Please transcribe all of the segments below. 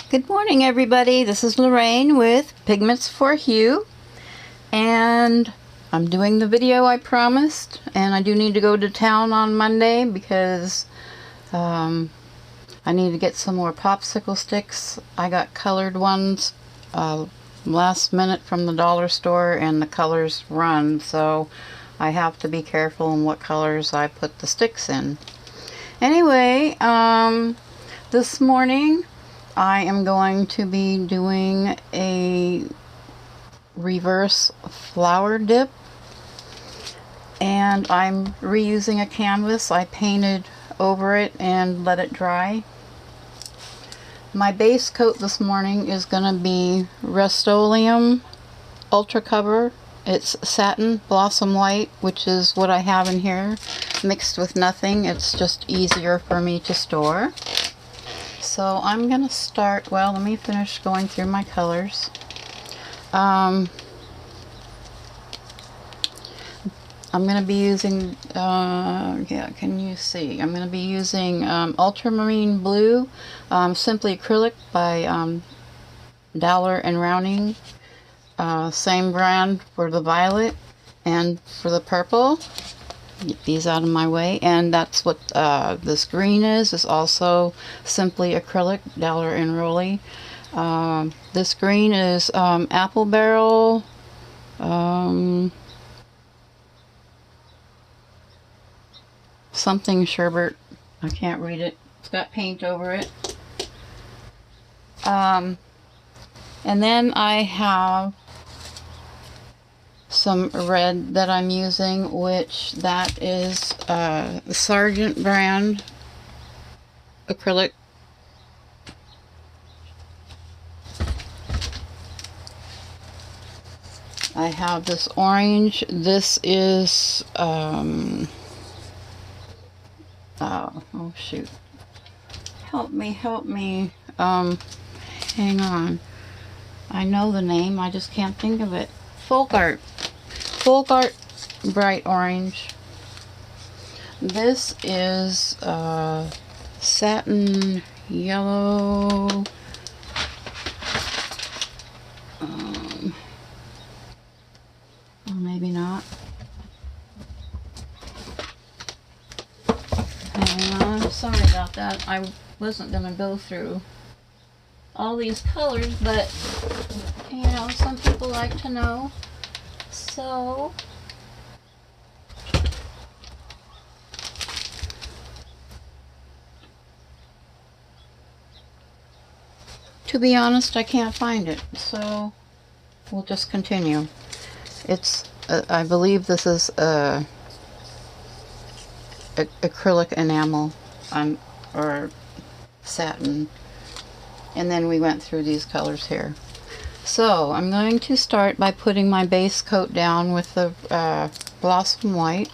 Good morning, everybody. This is Lorraine with Pigments for Hue, and I'm doing the video I promised, and I do need to go to town on Monday because I need to get some more popsicle sticks. I got colored ones last minute from the dollar store, and the colors run, so I have to be careful in what colors I put the sticks in. Anyway, this morning I am going to be doing a reverse flower dip, and I'm reusing a canvas. I painted over it and let it dry. My base coat this morning is going to be Rust-Oleum Ultra Cover. It's satin blossom white, which is what I have in here, mixed with nothing. It's just easier for me to store. So I'm going to start, well, let me finish going through my colors. I'm going to be using, yeah, can you see? I'm going to be using Ultramarine Blue, Simply Acrylic by Dowler and Rounding. Same brand for the violet and for the purple. Get these out of my way, and that's what this green is. It's also Simply Acrylic, Dowler and Rolly. This green is Apple Barrel, something sherbet. I can't read it. It's got paint over it. And then I have some red that I'm using, which that is Sargent brand acrylic. I have this orange. This is oh shoot, help me, hang on, I know the name, I just can't think of it. Folk Art Bright Orange. This is Satin Yellow. Or maybe not. Hang on, sorry about that. I wasn't going to go through all these colors, but you know, some people like to know. So to be honest, I can't find it, so we'll just continue. It's I believe this is acrylic enamel or satin, and then we went through these colors here. So I'm going to start by putting my base coat down with the blossom white.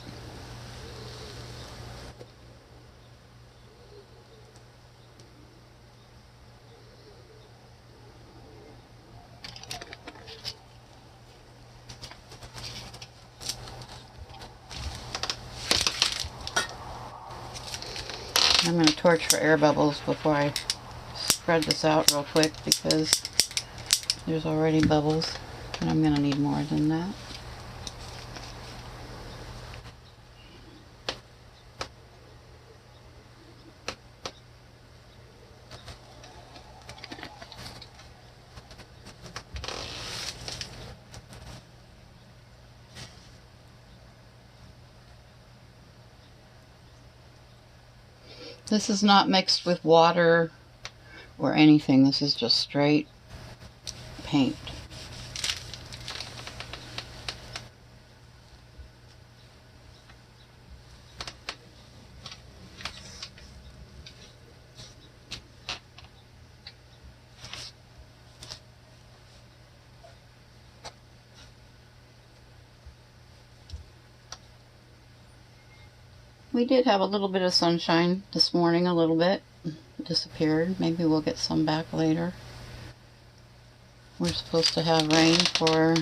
I'm going to torch for air bubbles before I spread this out real quick, because there's already bubbles, and I'm going to need more than that. This is not mixed with water or anything. This is just straight paint. We did have a little bit of sunshine this morning, a little bit. It disappeared. Maybe we'll get some back later. We're supposed to have rain for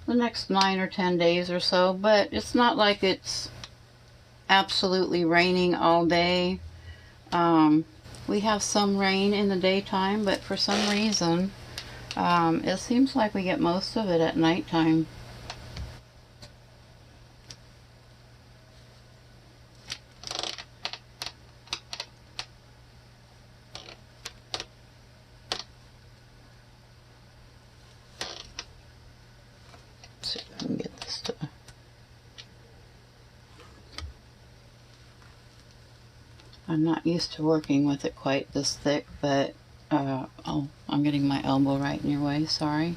the next 9 or 10 days or so, but it's not like it's absolutely raining all day. we have some rain in the daytime, but for some reason, it seems like we get most of it at nighttime. Let's see if I can get this to... I'm not used to working with it quite this thick, but oh, I'm getting my elbow right in your way, sorry.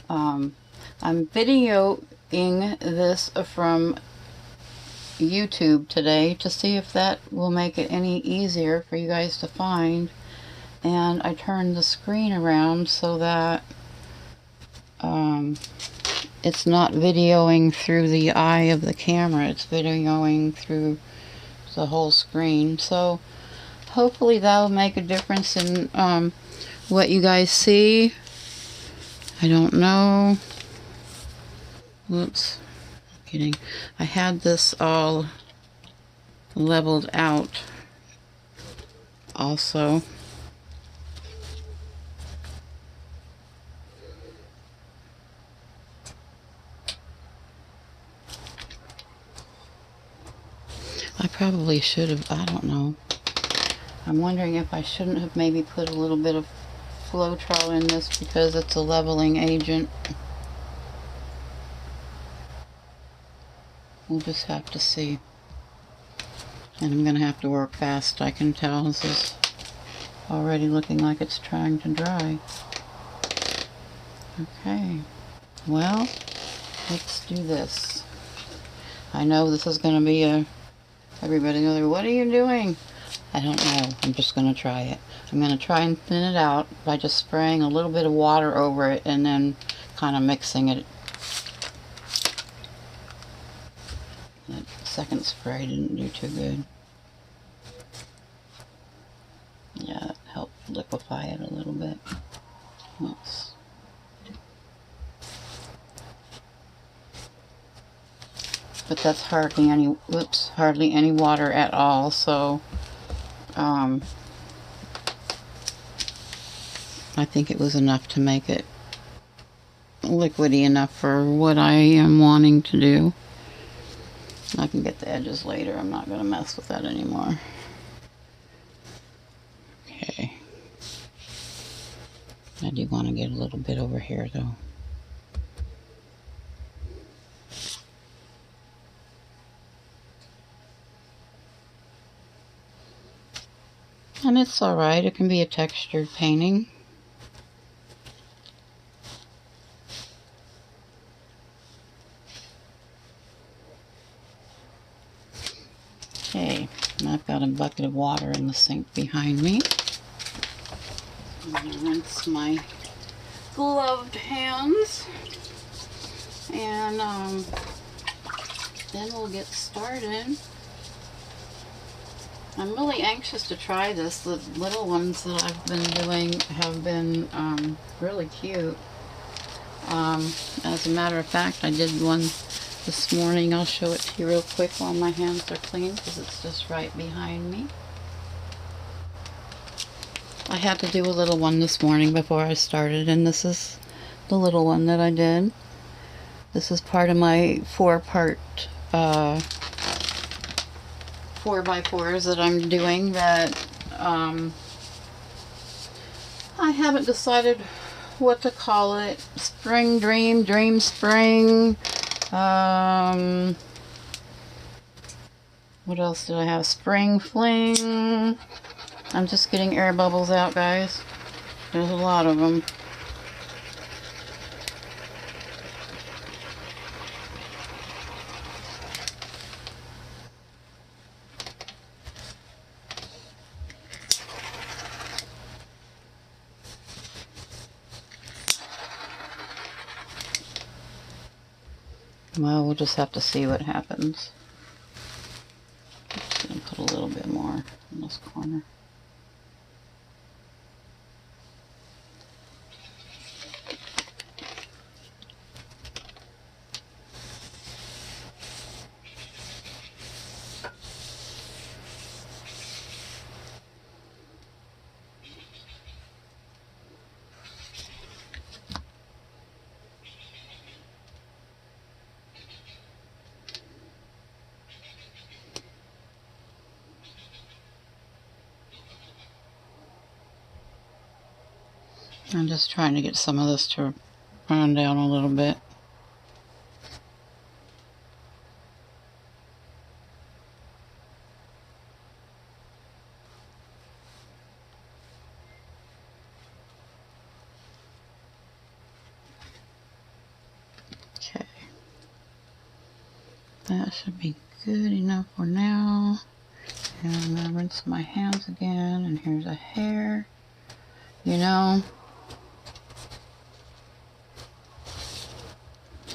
I'm videoing this from YouTube today to see if that will make it any easier for you guys to find. And I turned the screen around so that it's not videoing through the eye of the camera, it's videoing through the whole screen. So hopefully that'll make a difference in what you guys see. I don't know. Whoops. Kidding. I had this all leveled out also. I probably should have, I don't know. I'm wondering if I shouldn't have maybe put a little bit of Floetrol in this because it's a leveling agent. We'll just have to see. And I'm going to have to work fast. I can tell this is already looking like it's trying to dry. Okay. Well, let's do this. I know this is going to be a... Everybody goes, what are you doing? I don't know. I'm just going to try it. I'm going to try and thin it out by just spraying a little bit of water over it and then kind of mixing it. That second spray didn't do too good. Yeah, it helped liquefy it a little bit. Oops. But that's hardly any, whoops, hardly any water at all, so I think it was enough to make it liquidy enough for what I am wanting to do. I can get the edges later. I'm not going to mess with that anymore. Okay. I do want to get a little bit over here though. And it's alright, it can be a textured painting. Okay, and I've got a bucket of water in the sink behind me. I'm going to rinse my gloved hands. And then we'll get started. I'm really anxious to try this. The little ones that I've been doing have been really cute. As a matter of fact, I did one this morning. I'll show it to you real quick while my hands are clean because it's just right behind me. I had to do a little one this morning before I started, and this is the little one that I did. This is part of my four-part 4x4s that I'm doing that I haven't decided what to call it. Spring Dream, Dream Spring. What else did I have? Spring Fling. I'm just getting air bubbles out, guys. There's a lot of them. Well, we'll just have to see what happens. Just gonna put a little bit more in this corner. I'm just trying to get some of this to run down a little bit. Okay. That should be good enough for now. And I'm going to rinse my hands again. And here's a hair. You know,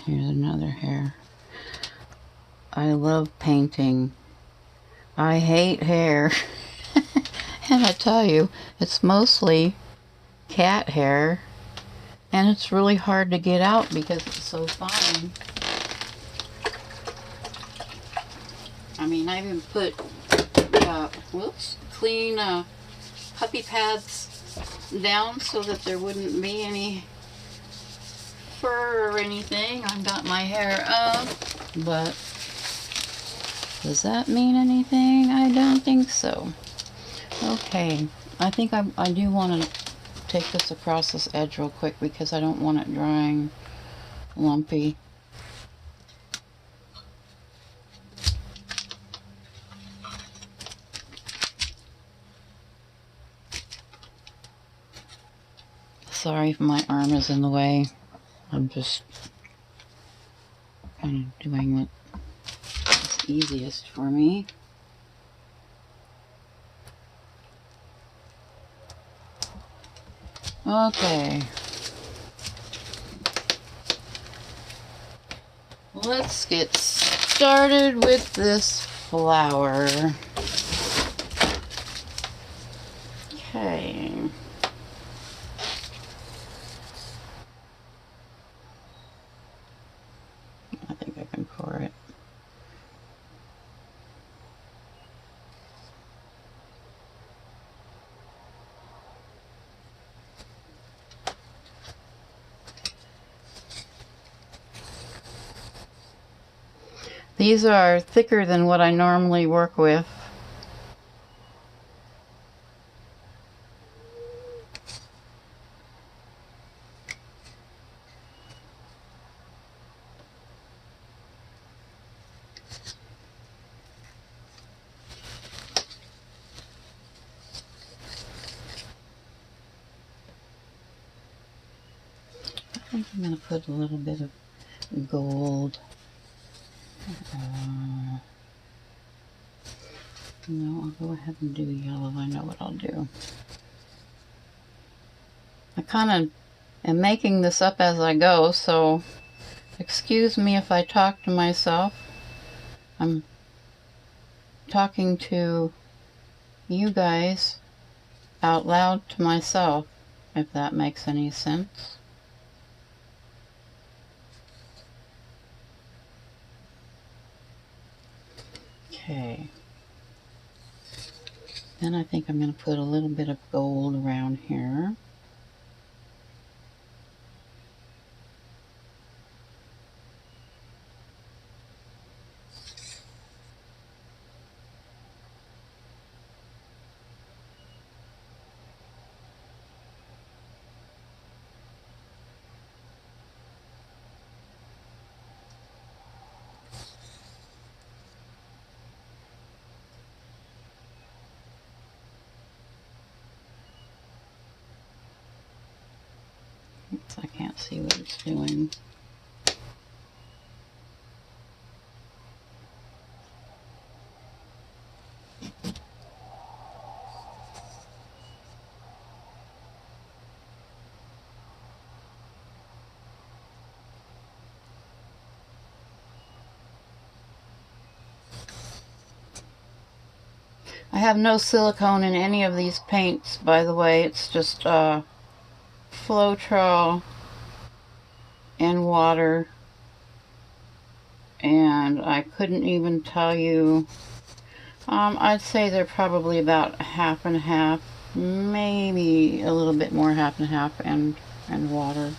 here's another hair. I love painting. I hate hair. And I tell you, it's mostly cat hair. And it's really hard to get out because it's so fine. I mean, I even put, clean puppy pads down so that there wouldn't be any fur or anything. I've got my hair up, but does that mean anything? I don't think so. Okay, I think I do want to take this across this edge real quick because I don't want it drying lumpy. Sorry if my arm is in the way. I'm just kind of doing what's easiest for me. Okay. Let's get started with this flower. Okay. I think I can pour it. These are thicker than what I normally work with. I think I'm going to put a little bit of gold. No, I'll go ahead and do yellow. I know what I'll do. I kind of am making this up as I go, so excuse me if I talk to myself. I'm talking to you guys out loud to myself, if that makes any sense. Okay. Then I think I'm going to put a little bit of gold around here. Oops, I can't see what it's doing. I have no silicone in any of these paints, by the way. It's just Floetrol and water, and I couldn't even tell you. I'd say they're probably about half and half, maybe a little bit more half and half, and water.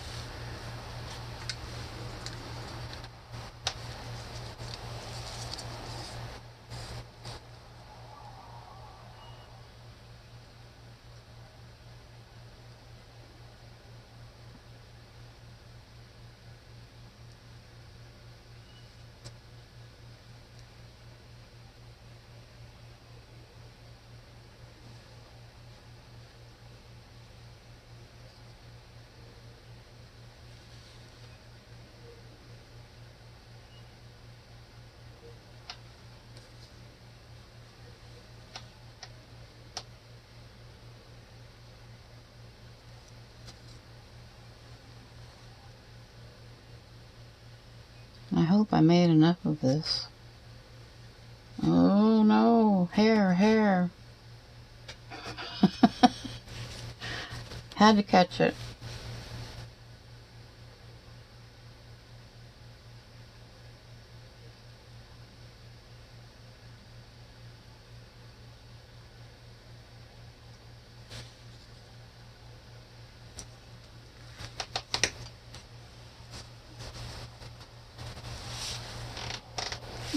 I hope I made enough of this. Oh no, hair. Had to catch it.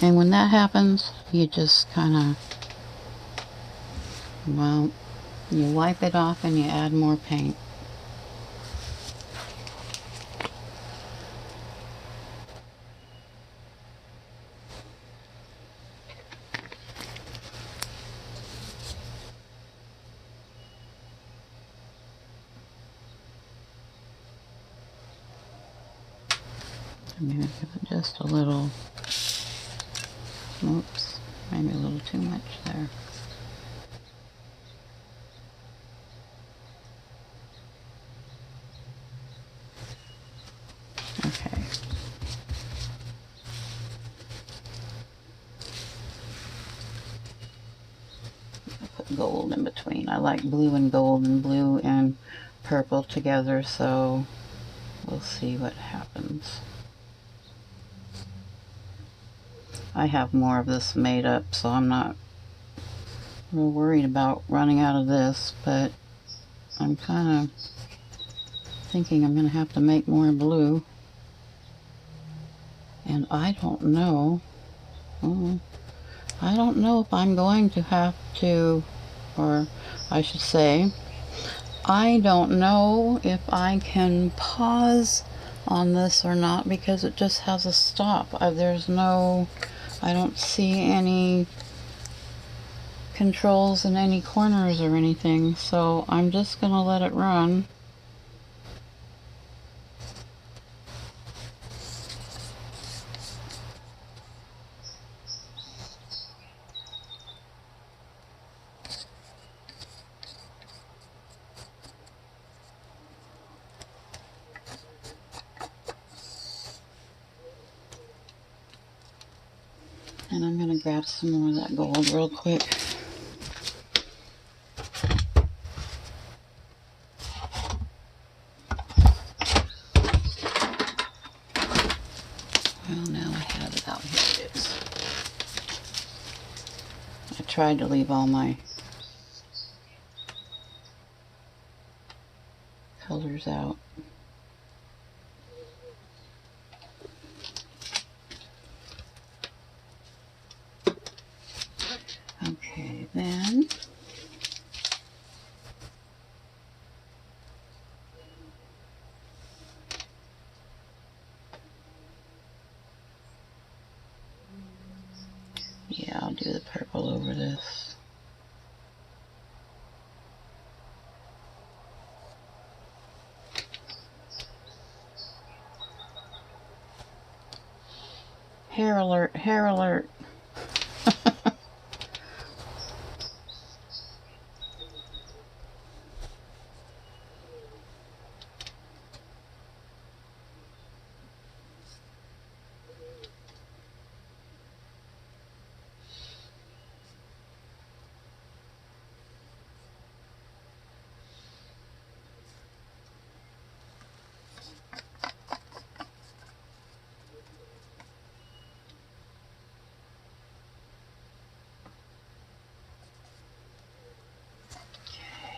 And when that happens, you just kind of, well, you wipe it off and you add more paint. I'm going to give it just a little, oops, maybe a little too much there. Okay. I'll put gold in between. I like blue and gold and blue and purple together, so we'll see what happens. I have more of this made up, so I'm not real worried about running out of this, but I'm kind of thinking I'm going to have to make more blue. And I don't know. I don't know if I'm going to have to, or I should say, I don't know if I can pause on this or not, because it just has a stop. There's no, I don't see any controls in any corners or anything, so I'm just going to let it run. And I'm going to grab some more of that gold real quick. Well, now I have it out. Here it is. I tried to leave all my colors out. Okay, then yeah, I'll do the purple over this. Hair alert, hair alert.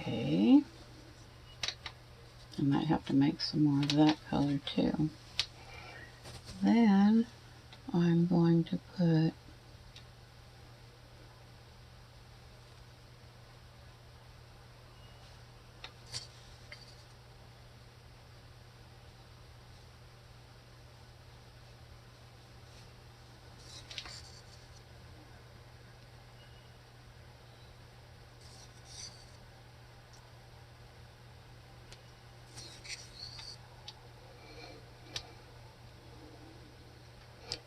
Okay. I might have to make some more of that color too. Then I'm going to put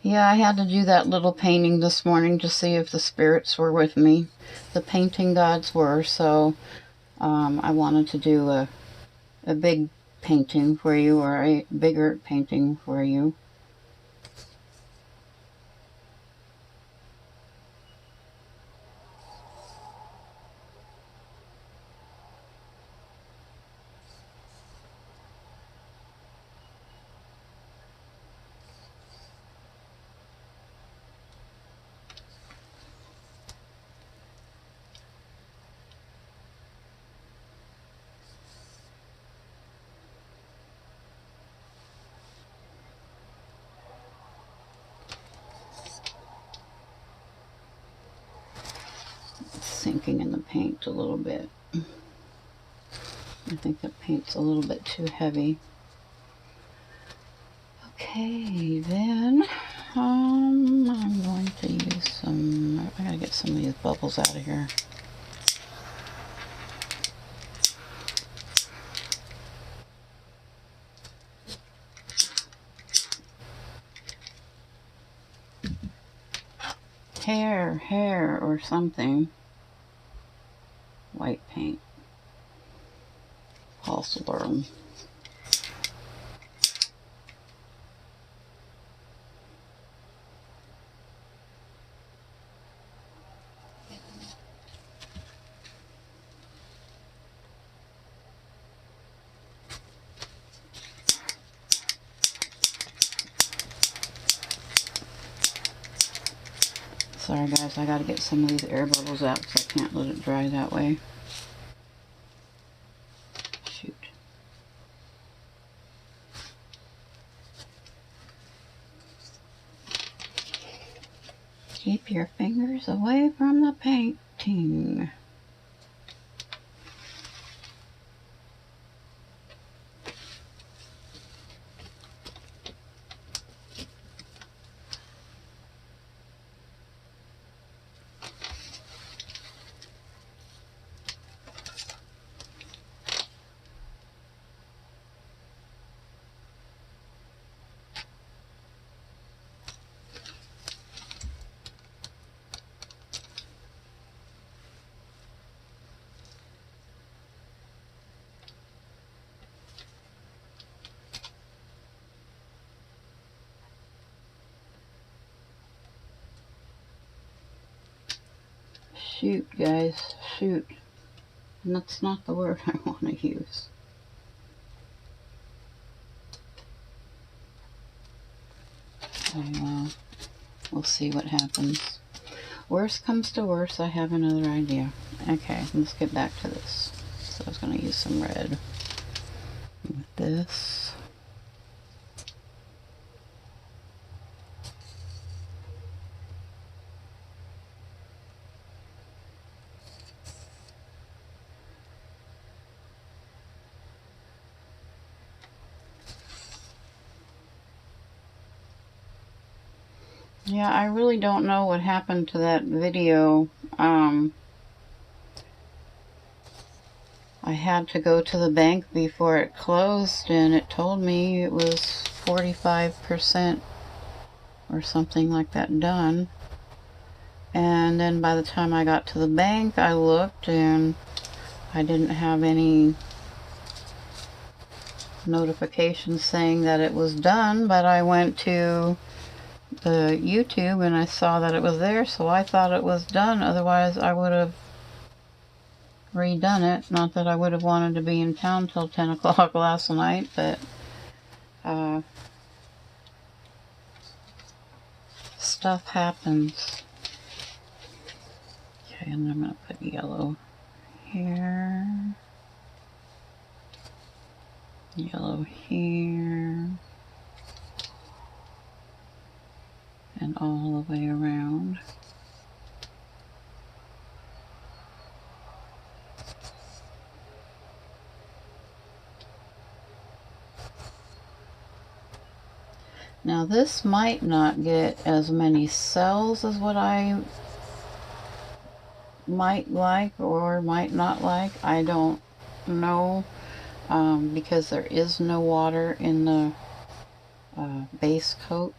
yeah, I had to do that little painting this morning to see if the spirits were with me. The painting gods were, so I wanted to do a big painting for you, or a bigger painting for you. sinking in the paint a little bit. I think the paint's a little bit too heavy. Okay, then I'm going to use some, I gotta get some of these bubbles out of here. Hair or something. White paint. False alarm. Sorry guys, I gotta get some of these air bubbles out because I can't let it dry that way. Shoot. Keep your fingers away from the painting. Shoot, guys, shoot. And that's not the word I want to use. So, we'll see what happens. Worst comes to worst, I have another idea. Okay, let's get back to this. So I was going to use some red with this. Yeah, I really don't know what happened to that video. I had to go to the bank before it closed, and it told me it was 45% or something like that done. And then by the time I got to the bank, I looked and I didn't have any notifications saying that it was done, but I went to the YouTube and I saw that it was there, so I thought it was done. Otherwise I would have redone it. Not that I would have wanted to be in town till 10 o'clock last night, but stuff happens. Okay, and I'm going to put yellow here, yellow here, and all the way around. Now this might not get as many cells as what I might like or might not like. I don't know, because there is no water in the base coat.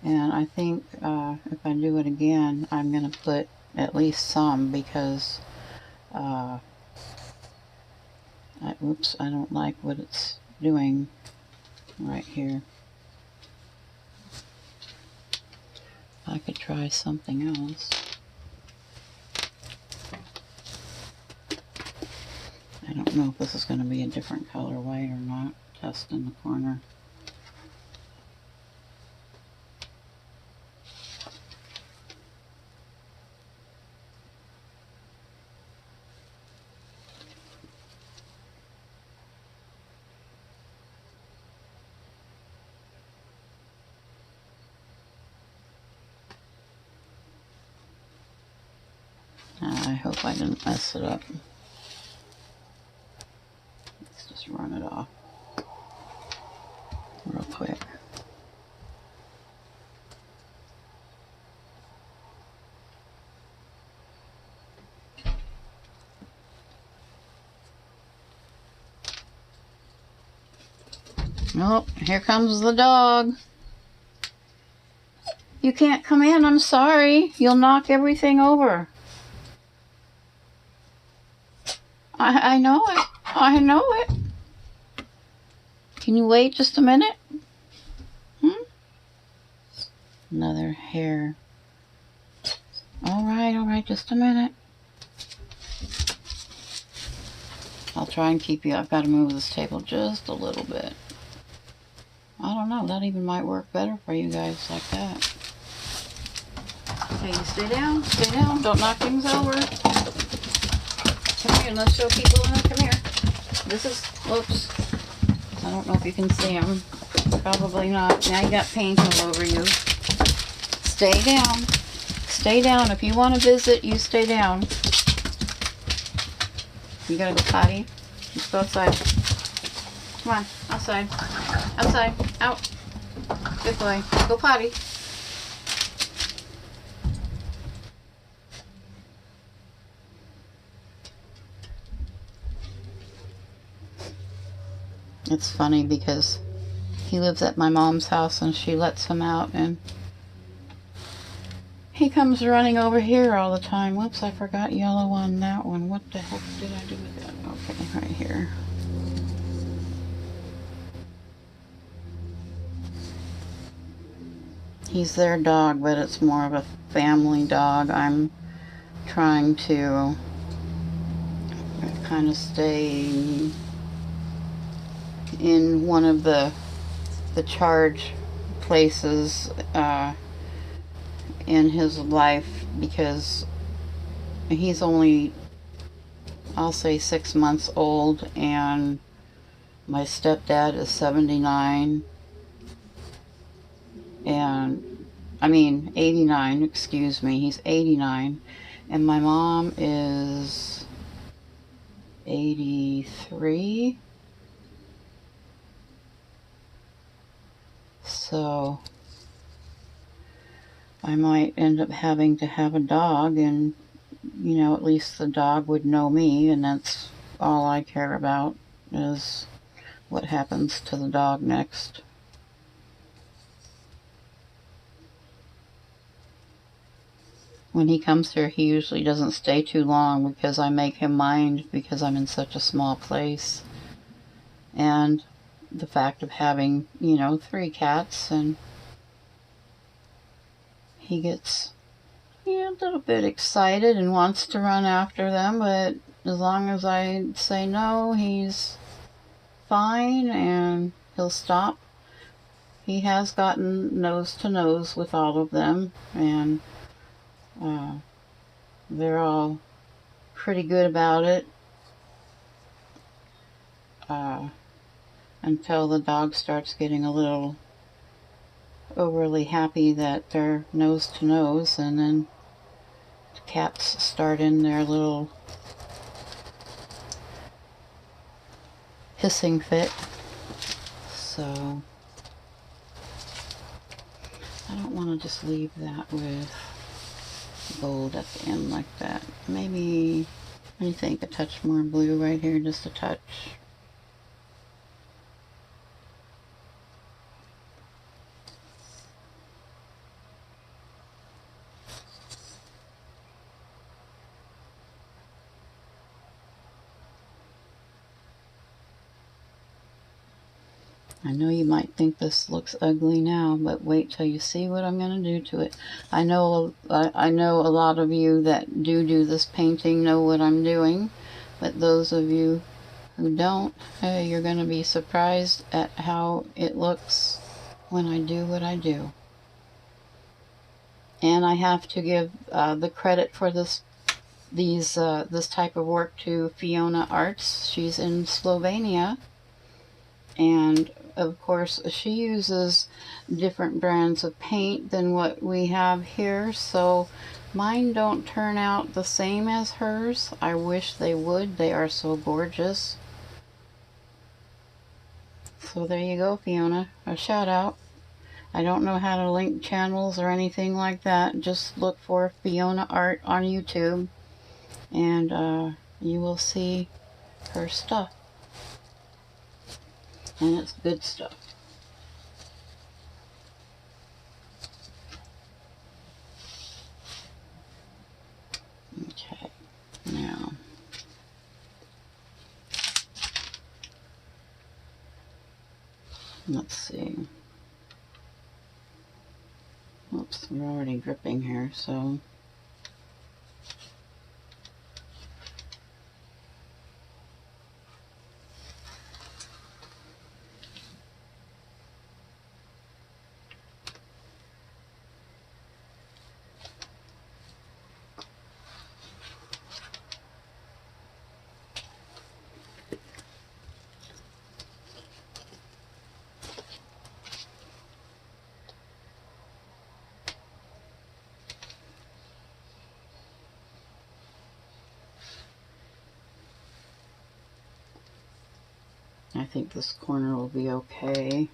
And I think if I do it again, I'm going to put at least some, because oops, I don't like what it's doing right here. I could try something else. I don't know if this is going to be a different color white or not. Test in the corner. hope I didn't mess it up. Let's just run it off real quick. Oh, here comes the dog. You can't come in, I'm sorry. You'll knock everything over. I know it. I know it. Can you wait just a minute? Another hair. All right, just a minute. I'll try and keep you. I've got to move this table just a little bit. I don't know, that even might work better for you guys like that. Okay, you stay down, don't knock things over. Come here, let's show people in. Come here. This is, whoops. I don't know if you can see them. Probably not. Now you got paint all over you. Stay down. Stay down. If you want to visit, you stay down. You gotta go potty. Just go outside. Come on, outside. Outside. Out. Good boy. Go potty. It's funny because he lives at my mom's house and she lets him out and he comes running over here all the time. Whoops, I forgot yellow on that one. What the heck did I do with that? Okay, right here. He's their dog, but it's more of a family dog. I'm trying to kind of stay in one of the charge places in his life because he's only, I'll say, 6 months old, and my stepdad is 79, and I mean 89, excuse me, he's 89, and my mom is 83. So I might end up having to have a dog, and you know, at least the dog would know me, and that's all I care about, is what happens to the dog next. When he comes here, he usually doesn't stay too long because I make him mind because I'm in such a small place. And the fact of having, you know, 3 cats, and he gets, yeah, a little bit excited and wants to run after them, but as long as I say no, he's fine and he'll stop. He has gotten nose to nose with all of them, and they're all pretty good about it until the dog starts getting a little overly happy that they're nose to nose, and then the cats start in their little hissing fit. So I don't want to just leave that with gold at the end like that. Maybe, what do you think, a touch more blue right here, just a touch. I know you might think this looks ugly now, but wait till you see what I'm going to do to it. I know a lot of you that do this painting know what I'm doing, but those of you who don't, hey, you're going to be surprised at how it looks when I do what I do. And I have to give the credit for this type of work to Fiona Arts. She's in Slovenia, and of course she uses different brands of paint than what we have here, so Mine don't turn out the same as hers. I wish they would. They are so gorgeous. So there you go, Fiona. A shout out. I don't know how to link channels or anything like that. Just look for Fiona Art on YouTube and you will see her stuff. And it's good stuff. Okay, now let's see. Oops, we're already dripping here, so I think this corner will be okay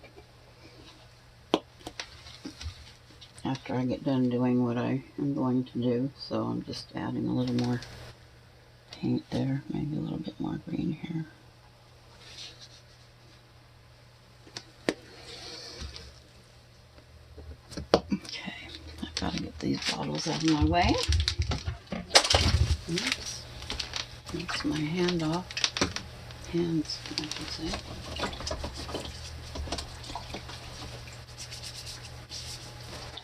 after I get done doing what I am going to do. So I'm just adding a little more paint there, maybe a little bit more green here. Okay, I've got to get these bottles out of my way. Oops, that's my hands, I should say.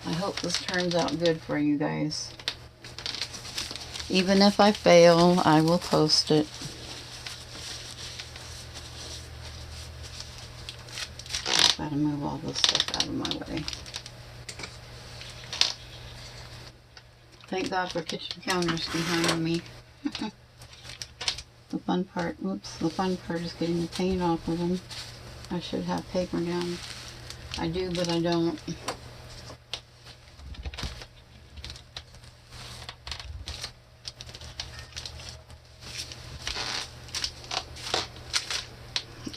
I hope this turns out good for you guys. Even if I fail, I will post it. I've got to move all this stuff out of my way. Thank God for kitchen counters behind me. The fun part, whoops, the fun part is getting the paint off of them. I should have paper down. I do, but I don't.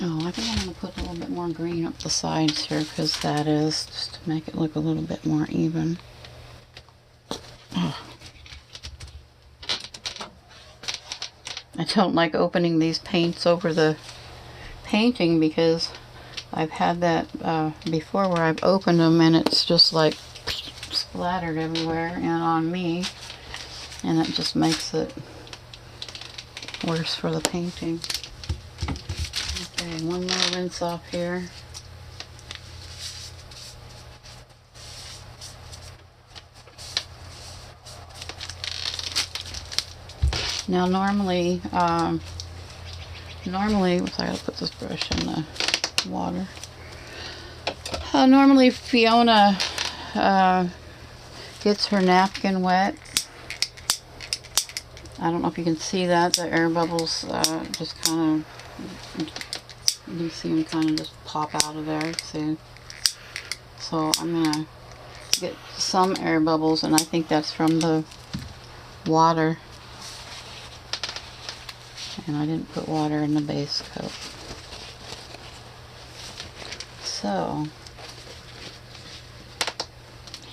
Oh, I think I'm going to put a little bit more green up the sides here, because that is, just to make it look a little bit more even. Oh. I don't like opening these paints over the painting, because I've had that before where I've opened them and it's just like splattered everywhere and on me, and it just makes it worse for the painting. Okay, one more rinse off here. Now normally, I gotta put this brush in the water. Normally Fiona gets her napkin wet. I don't know if you can see that. The air bubbles just kind of, you see them kind of just pop out of there. See? So I'm gonna get some air bubbles, and I think that's from the water. And I didn't put water in the base coat. So,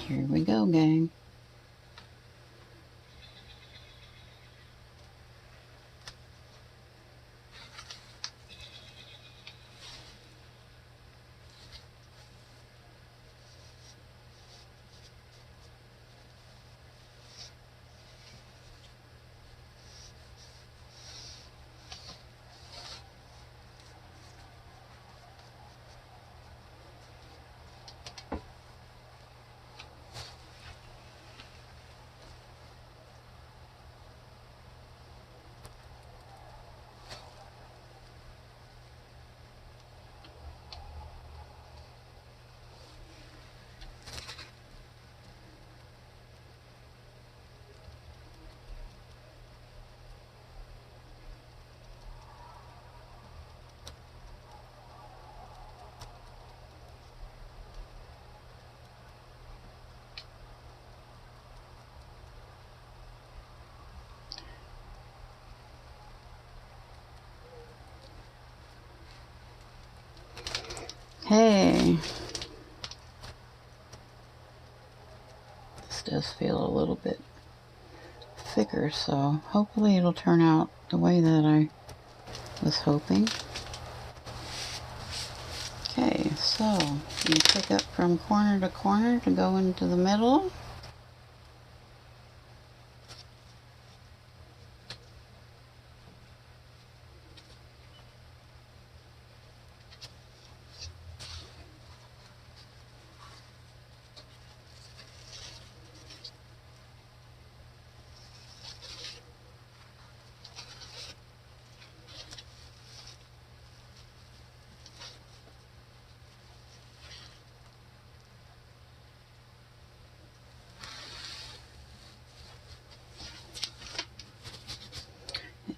here we go, gang. Okay. This does feel a little bit thicker, so hopefully it'll turn out the way that I was hoping. Okay, so you pick up from corner to corner to go into the middle.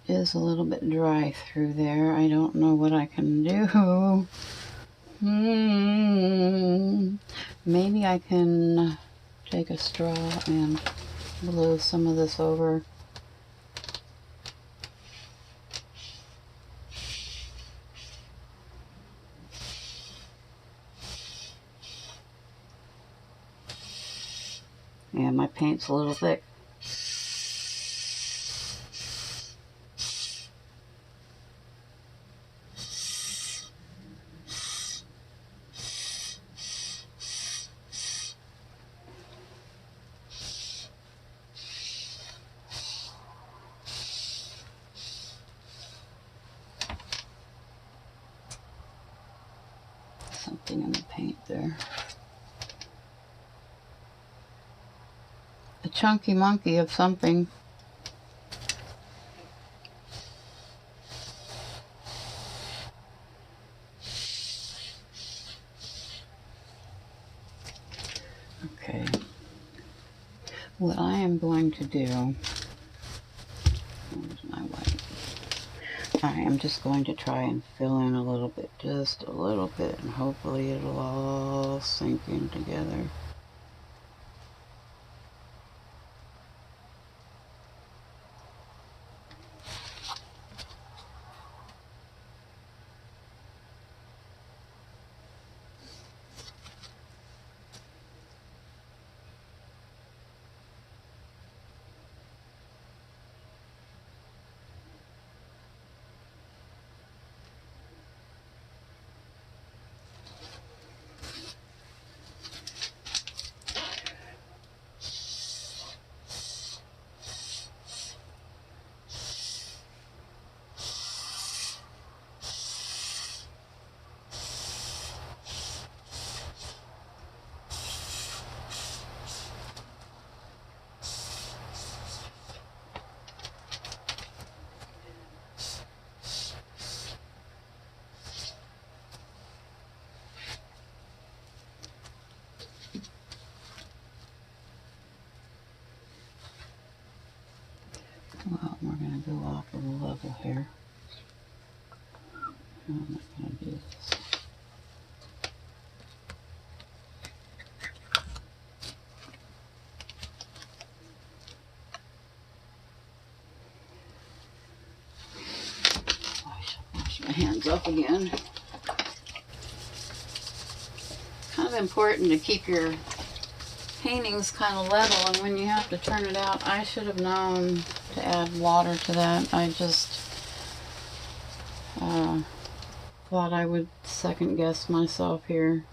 Is a little bit dry through there. I don't know what I can do. Maybe I can take a straw and blow some of this over. Yeah, my paint's a little thick. Something in the paint there. A chunky monkey of something. Okay. What I am going to do, where's my white? I am just going to try and fill in a little bit, just a little bit, and hopefully it'll all sink in together. Well, we're going to go off of the level here. I'm not going to do this. Wash my hands up again. Kind of important to keep your paintings kind of level, and when you have to turn it out, I should have known to add water to that. I just thought I would second guess myself here.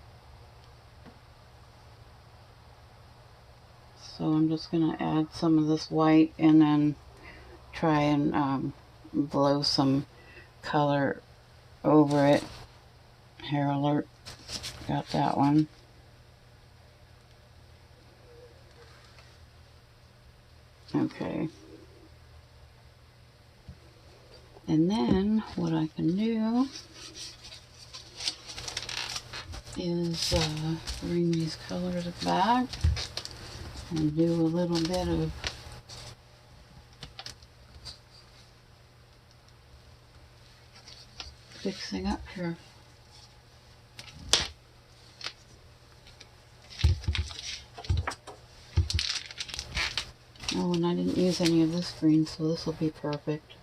So I'm just going to add some of this white and then try and blow some color over it. Hair alert, got that one. Okay. And then what I can do is bring these colors back and do a little bit of fixing up here. Oh, and I didn't use any of this green, so this will be perfect.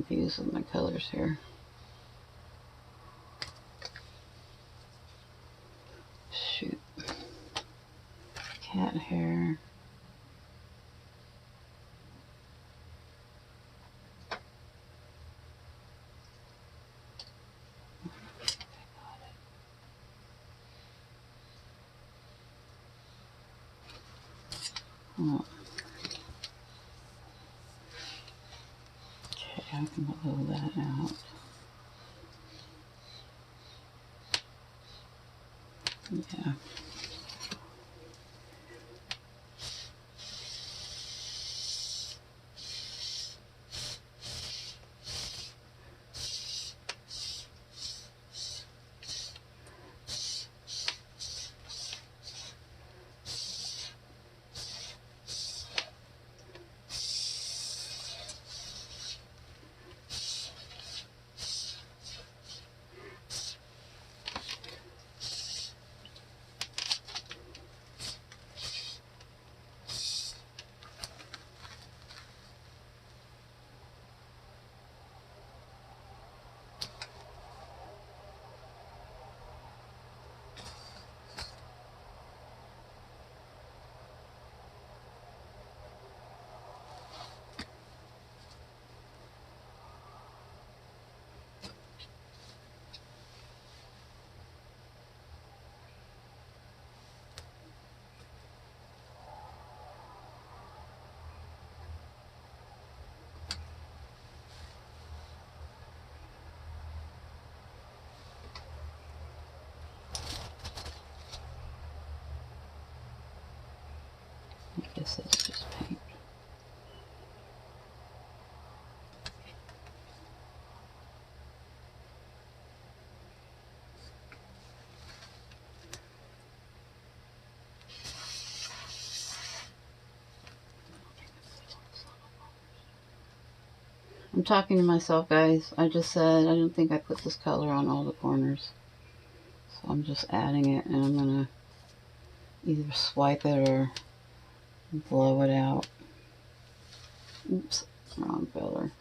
confused with my colors here. Shoot. Cat hair. Oh. Okay, I can blow that out. Yeah. I guess that's just paint. I'm talking to myself, guys. I just said I don't think I put this color on all the corners. So I'm just adding it, and I'm going to either swipe it or blow it out. Oops, wrong color.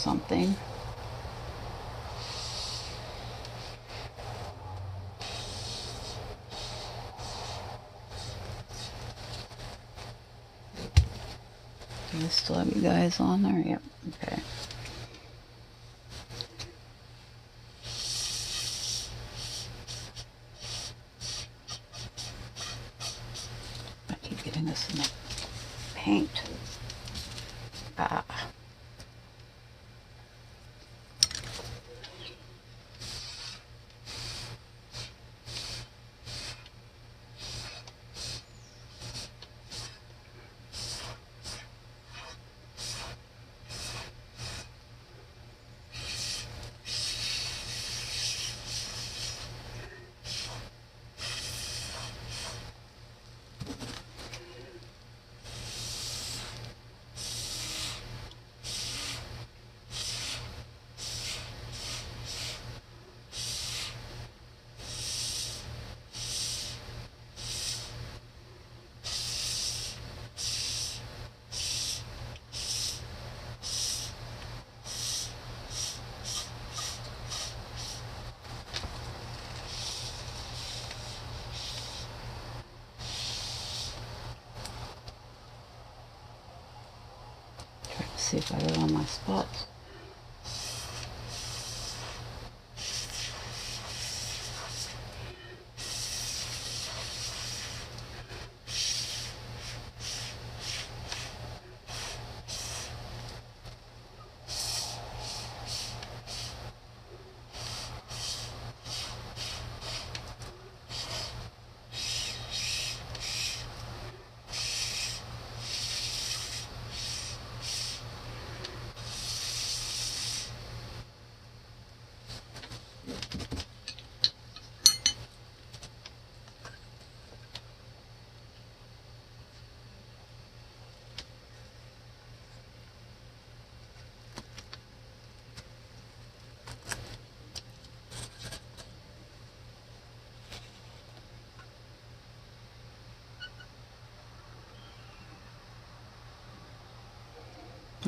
something. Do I still have you guys on there? Yep. Okay. I keep getting this in the paint. Ah. See if I get on my spots.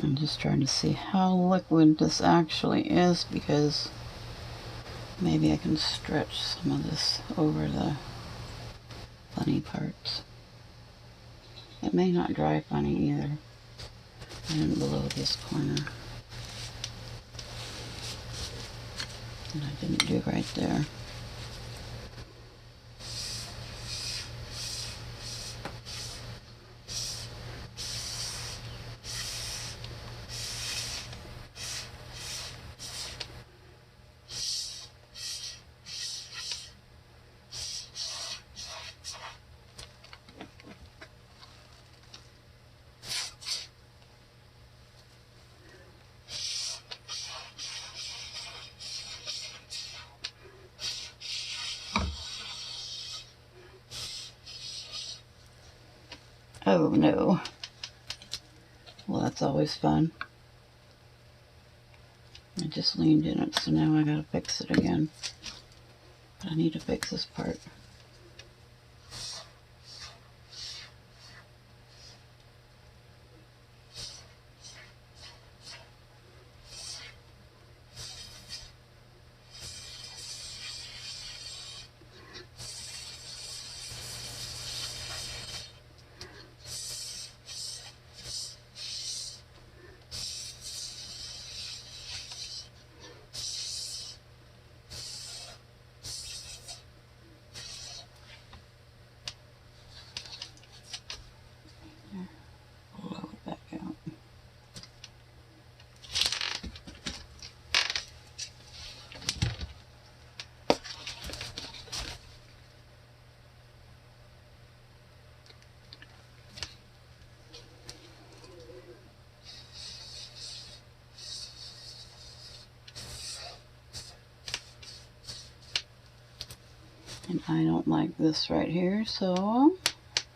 I'm just trying to see how liquid this actually is, because maybe I can stretch some of this over the funny parts. It may not dry funny either. And below this corner. And I didn't do right there. Oh no. Well, that's always fun. I just leaned in it, so now I gotta fix it again. But I need to fix this part. Blow it back out. And I don't like this right here, so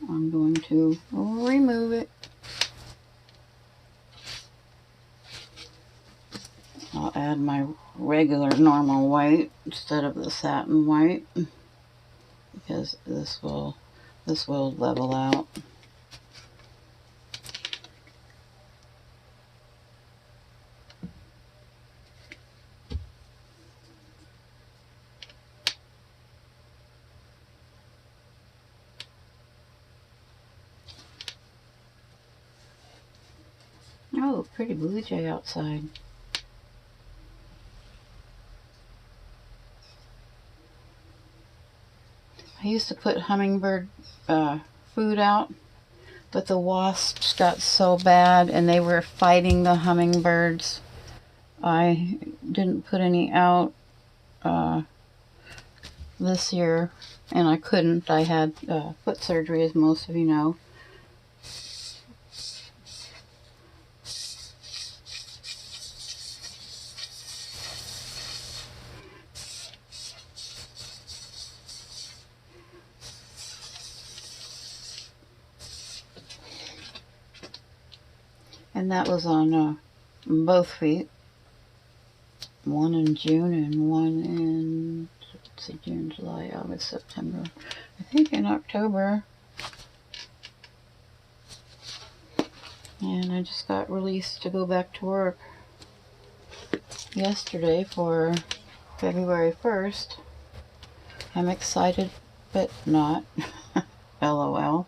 I'm going to remove it. I'll add my regular normal white instead of the satin white, because this will level out. Oh, pretty blue jay outside. I used to put hummingbird food out, but the wasps got so bad and they were fighting the hummingbirds. I didn't put any out this year, and I couldn't. I had foot surgery, as most of you know. And that was on both feet. One in June and one in, let's see, June, July, August, September. I think in October. And I just got released to go back to work yesterday for February 1st. I'm excited, but not. LOL.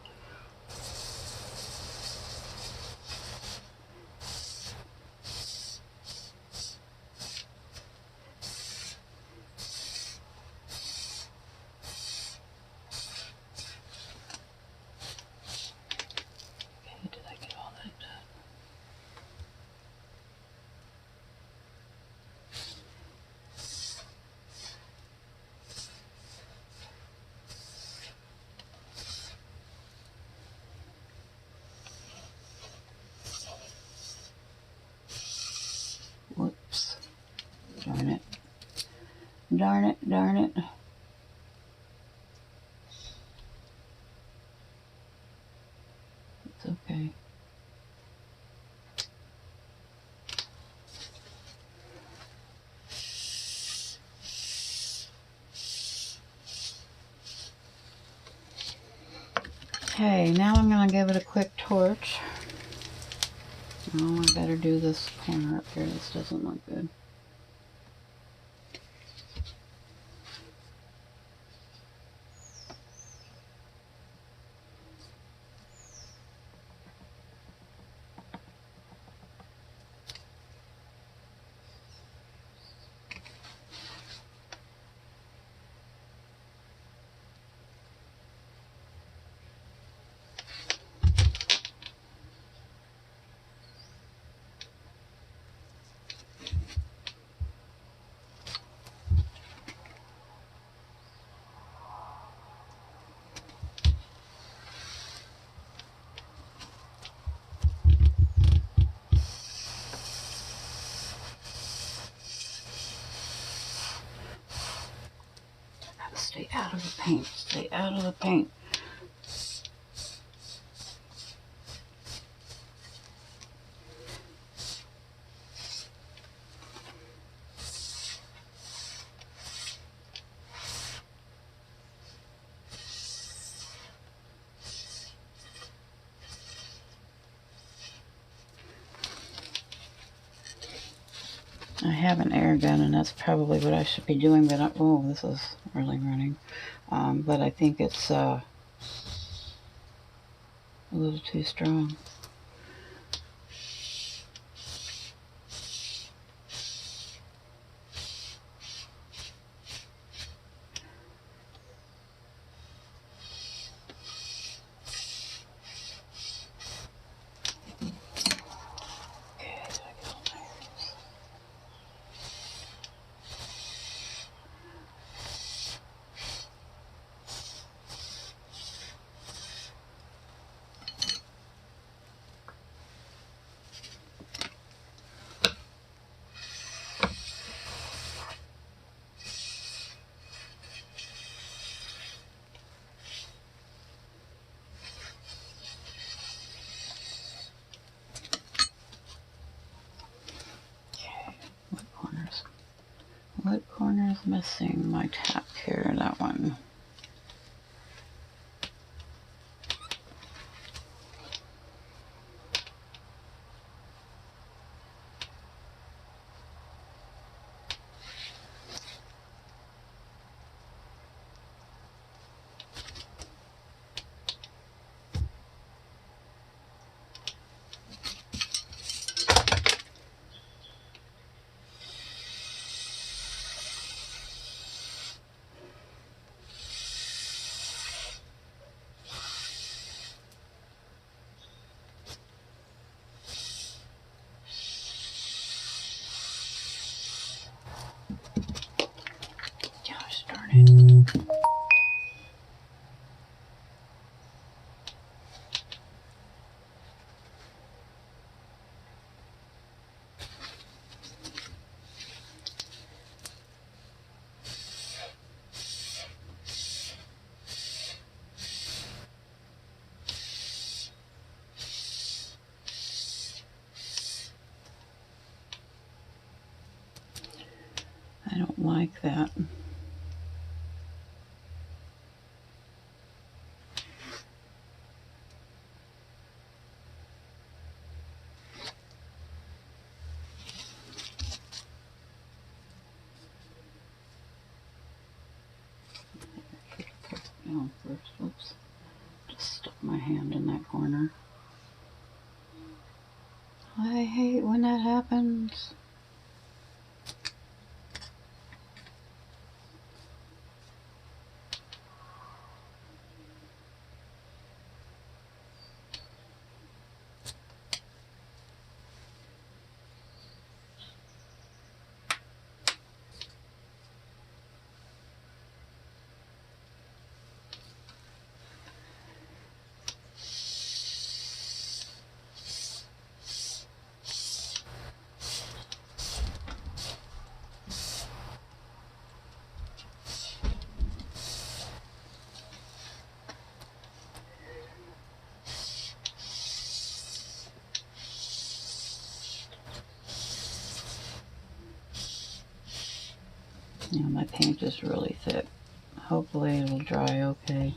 Okay, did I get all that done? Whoops. Darn it. Darn it, darn it. It's okay. Okay, now I'm going to give it a quick torch. Oh, I better do this corner up here. This doesn't look good. Stay out of the paint. Stay out of the paint. I have an air gun, and that's probably what I should be doing, but oh, this is really running. But I think it's a little too strong. What corner is missing? My tap here, that one. like that. Down first. Whoops. Just stuck my hand in that corner. I hate when that happens. Yeah, my paint is really thick. Hopefully it'll dry okay.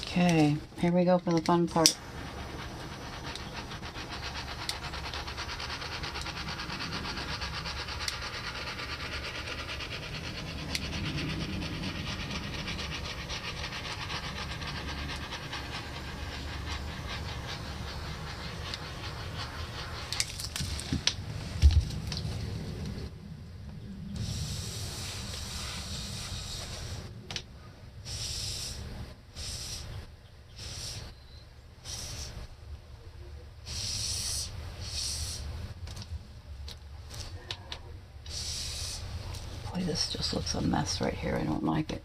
Okay, here we go for the fun part. Boy, this just looks a mess right here. I don't like it.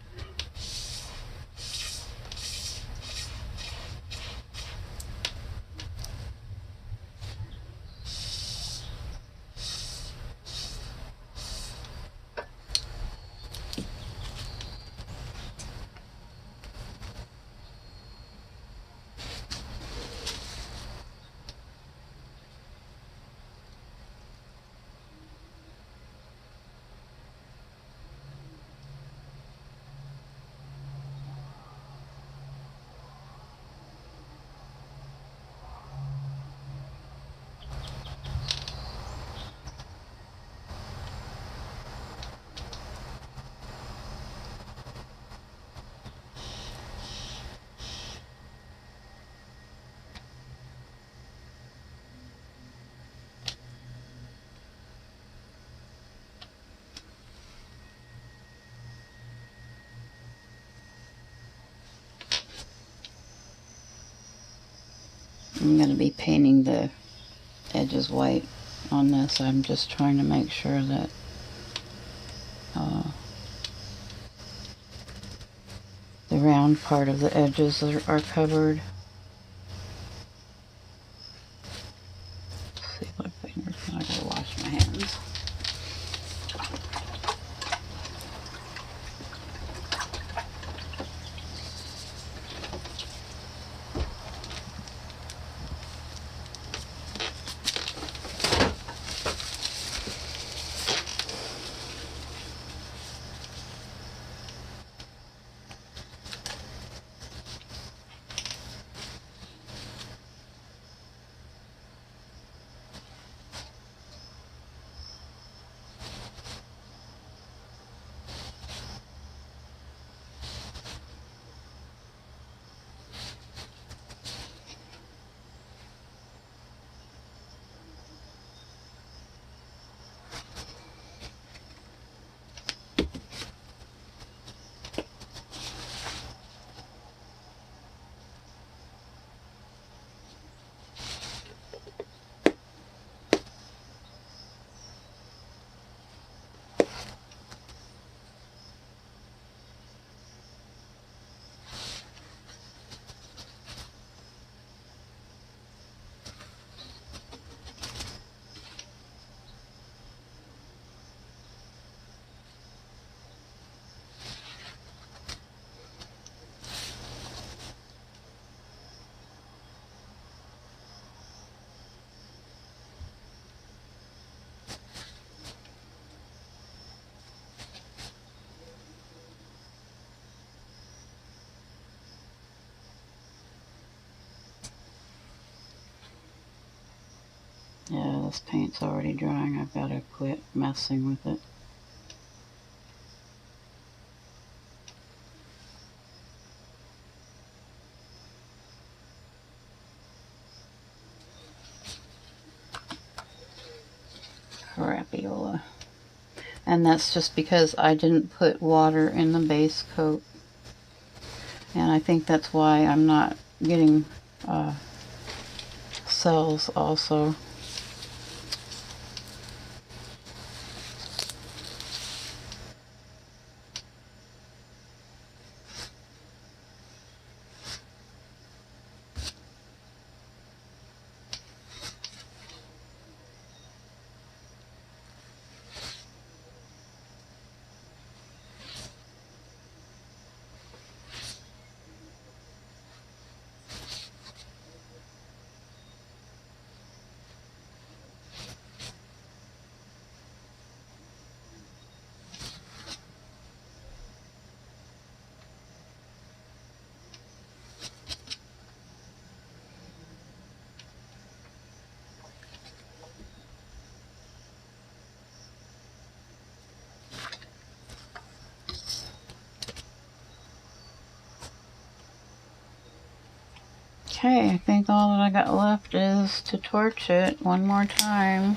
I'm going to be painting the edges white on this. I'm just trying to make sure that the round part of the edges are covered. Let's see my fingers. I gotta wash my hands. this paint's already drying. I've got to quit messing with it. Crapiola. And that's just because I didn't put water in the base coat. And I think that's why I'm not getting cells also. Okay, I think all that I got left is to torch it one more time.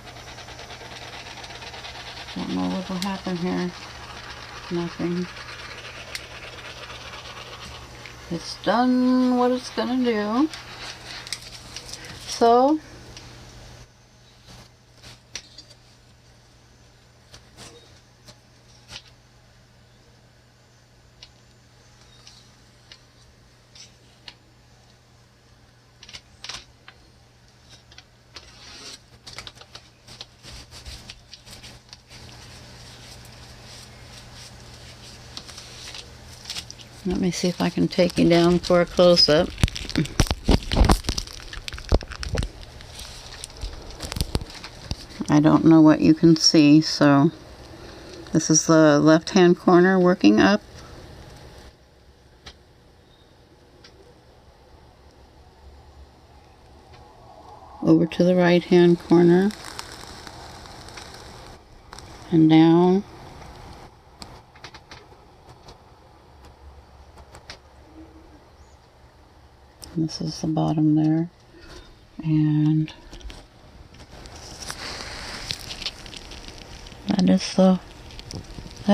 Don't know what will happen here. Nothing. It's done what it's gonna do. So, let me see if I can take you down for a close-up. I don't know what you can see, so this is the left-hand corner working up. Over to the right-hand corner. And down. This is the bottom there, and that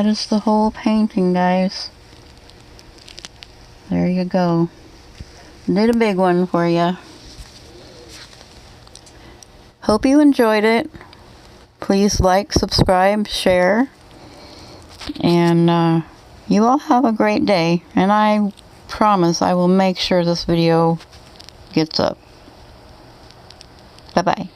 is the whole painting, guys. There you go. Did a big one for you. Hope you enjoyed it. Please like, subscribe, share, and you all have a great day. And I promise I will make sure this video gets up. Bye-bye.